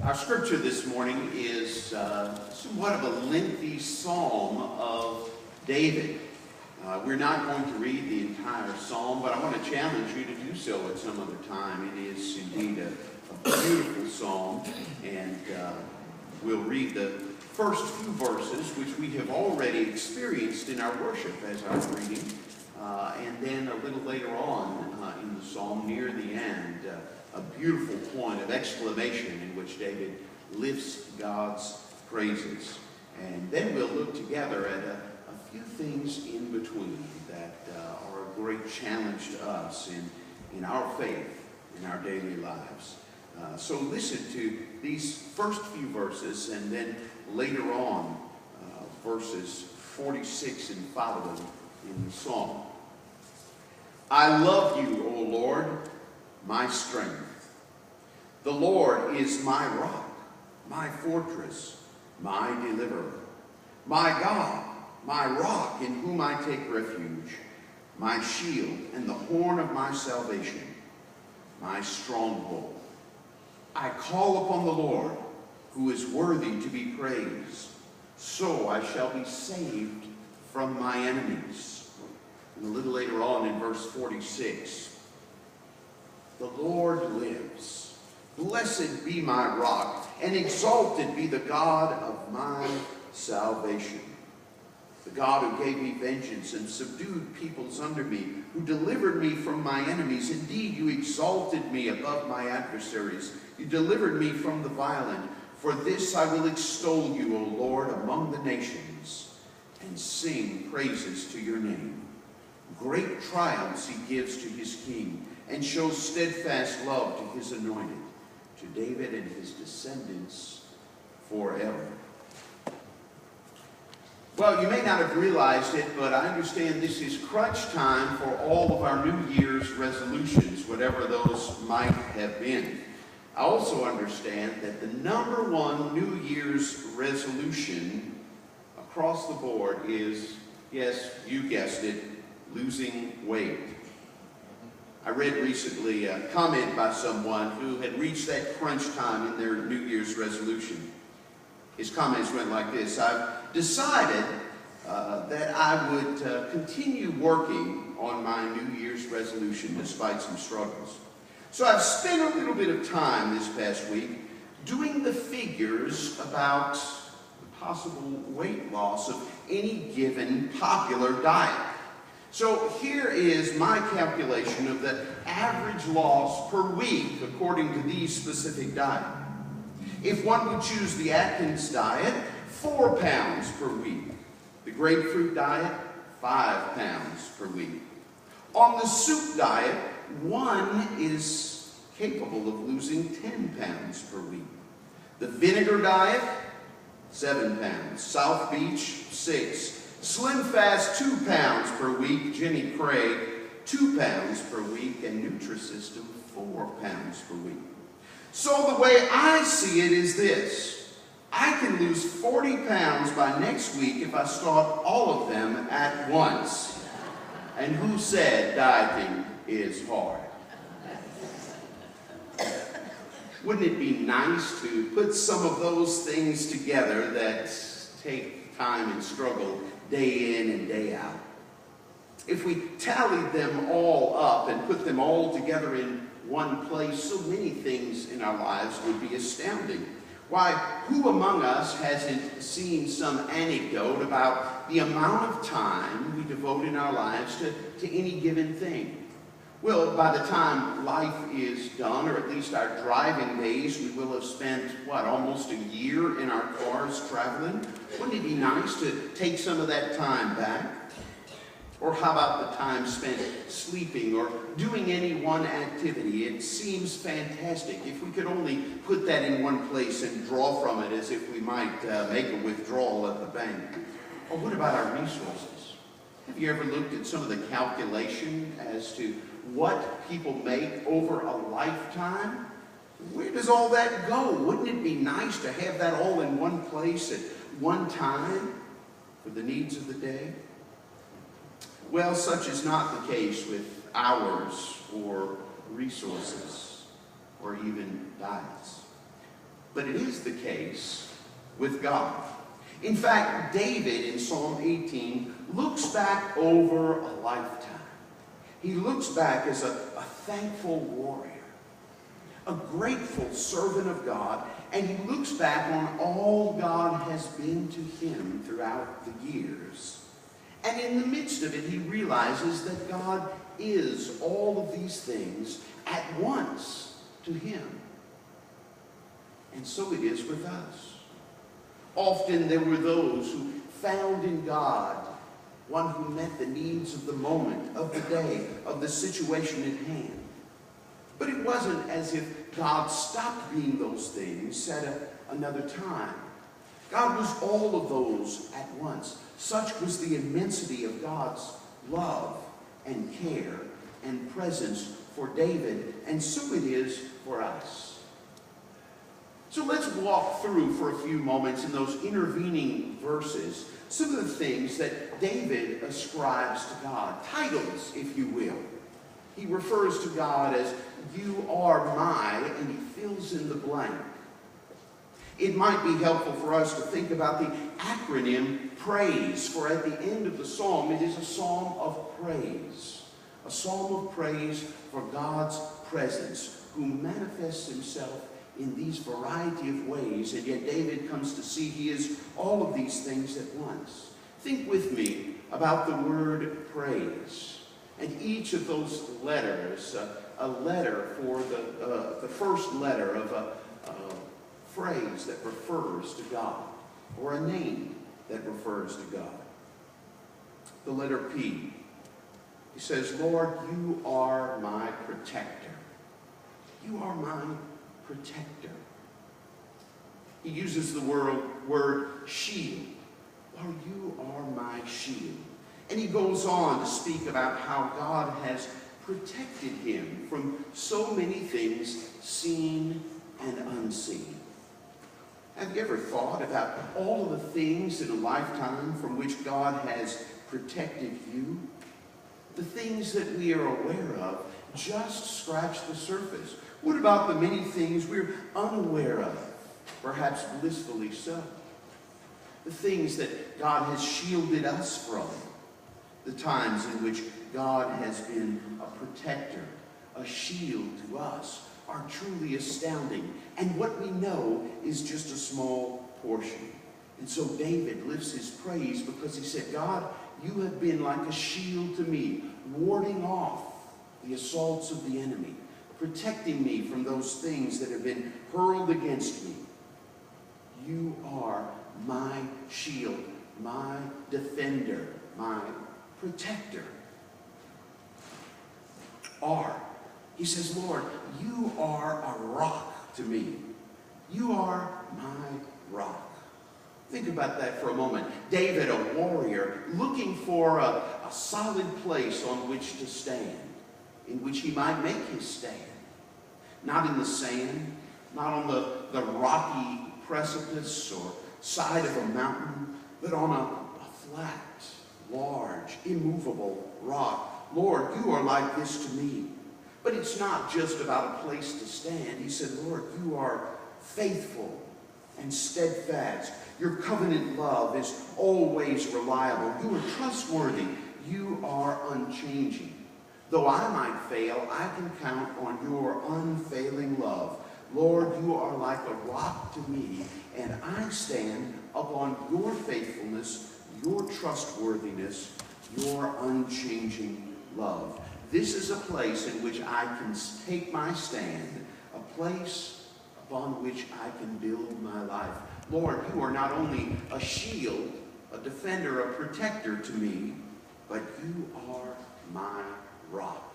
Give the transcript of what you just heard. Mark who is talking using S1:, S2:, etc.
S1: Our scripture this morning is somewhat of a lengthy psalm of David. We're not going to read the entire psalm, but I want to challenge you to do so at some other time. It is indeed a beautiful psalm, and we'll read the first few verses, which we have already experienced in our worship as our reading, and then a little later on in the psalm, near the end, a beautiful point of exclamation in which David lifts God's praises. And then we'll look together at a few things in between that are a great challenge to us in our faith, in our daily lives. So listen to these first few verses, and then later on, verses 46 and following in the psalm. I love you, O Lord, my strength. The Lord is my rock, my fortress, my deliverer, my God, my rock in whom I take refuge, my shield and the horn of my salvation, my stronghold. I call upon the Lord, who is worthy to be praised. So I shall be saved from my enemies. And a little later on in verse 46, the Lord lives. Blessed be my rock, and exalted be the God of my salvation. The God who gave me vengeance and subdued peoples under me, who delivered me from my enemies. Indeed, you exalted me above my adversaries. You delivered me from the violent. For this I will extol you, O Lord, among the nations, and sing praises to your name. Great triumphs he gives to his king, and shows steadfast love to his anointed, to David and his descendants forever. Well, you may not have realized it, but I understand this is crunch time for all of our New Year's resolutions, whatever those might have been. I also understand that the number one New Year's resolution across the board is, yes, you guessed it, losing weight. I read recently a comment by someone who had reached that crunch time in their New Year's resolution. His comments went like this: I've decided that I would continue working on my New Year's resolution despite some struggles. So I've spent a little bit of time this past week doing the figures about the possible weight loss of any given popular diet. So here is my calculation of the average loss per week according to these specific diets. If one would choose the Atkins diet, 4 pounds per week. The grapefruit diet, 5 pounds per week. On the soup diet, one is capable of losing 10 pounds per week. The vinegar diet, 7 pounds. South Beach, 6. Slim Fast, 2 pounds per week. Jenny Craig, 2 pounds per week. And Nutrisystem, 4 pounds per week. So the way I see it is this: I can lose 40 pounds by next week if I start all of them at once. And who said dieting is hard? Wouldn't it be nice to put some of those things together that take time and struggle day in and day out? If we tallied them all up and put them all together in one place, so many things in our lives would be astounding. Why, who among us hasn't seen some anecdote about the amount of time we devote in our lives to any given thing? Well, by the time life is done, or at least our driving days, we will have spent, almost a year in our cars traveling. Wouldn't it be nice to take some of that time back? Or how about the time spent sleeping or doing any one activity? It seems fantastic if we could only put that in one place and draw from it as if we might make a withdrawal at the bank. Or what about our resources? Have you ever looked at some of the calculation as to what people make over a lifetime? Where does all that go? Wouldn't it be nice to have that all in one place at one time for the needs of the day? Well, such is not the case with hours or resources or even diets. but it is the case with God. In fact, David in Psalm 18 looks back over a lifetime. He looks back as a thankful warrior, a grateful servant of God, and he looks back on all God has been to him throughout the years. And in the midst of it, he realizes that God is all of these things at once to him. And so it is with us. Often there were those who found in God one who met the needs of the moment, of the day, of the situation at hand. But it wasn't as if God stopped being those things at another time. God was all of those at once. Such was the immensity of God's love and care and presence for David, and so it is for us. So let's walk through for a few moments in those intervening verses some of the things that David ascribes to God, titles, if you will. He refers to God as, "You are my," and he fills in the blank. It might be helpful for us to think about the acronym PRAISE, for at the end of the psalm, it is a psalm of praise. A psalm of praise for God's presence, who manifests himself in these variety of ways, and yet David comes to see he is all of these things at once. Think with me about the word praise. And each of those letters, a letter for the first letter of a phrase that refers to God, or a name that refers to God. The letter P. He says, "Lord, you are my protector." You are my protector. He uses the word shield. Lord, you are my shield. And he goes on to speak about how God has protected him from so many things seen and unseen. Have you ever thought about all of the things in a lifetime from which God has protected you? The things that we are aware of just scratch the surface. What about the many things we're unaware of, perhaps blissfully so? The things that God has shielded us from, the times in which God has been a protector, a shield to us, are truly astounding. And what we know is just a small portion. And so David lifts his praise because he said, "God, you have been like a shield to me, warding off the assaults of the enemy, protecting me from those things that have been hurled against me. You are my shield, my defender, my protector." R. He says, "Lord, you are a rock to me. You are my rock." Think about that for a moment. David, a warrior, looking for a solid place on which to stand, in which he might make his stand. Not in the sand, not on the rocky precipice or side of a mountain, but on a flat, large, immovable rock. "Lord, you are like this to me." But it's not just about a place to stand. He said, "Lord, you are faithful and steadfast. Your covenant love is always reliable. You are trustworthy. You are unchanging. Though I might fail, I can count on your unfailing love. Lord, you are like a rock to me, and I stand upon your faithfulness, your trustworthiness, your unchanging love." This is a place in which I can take my stand, a place upon which I can build my life. Lord, you are not only a shield, a defender, a protector to me, but you are my rock.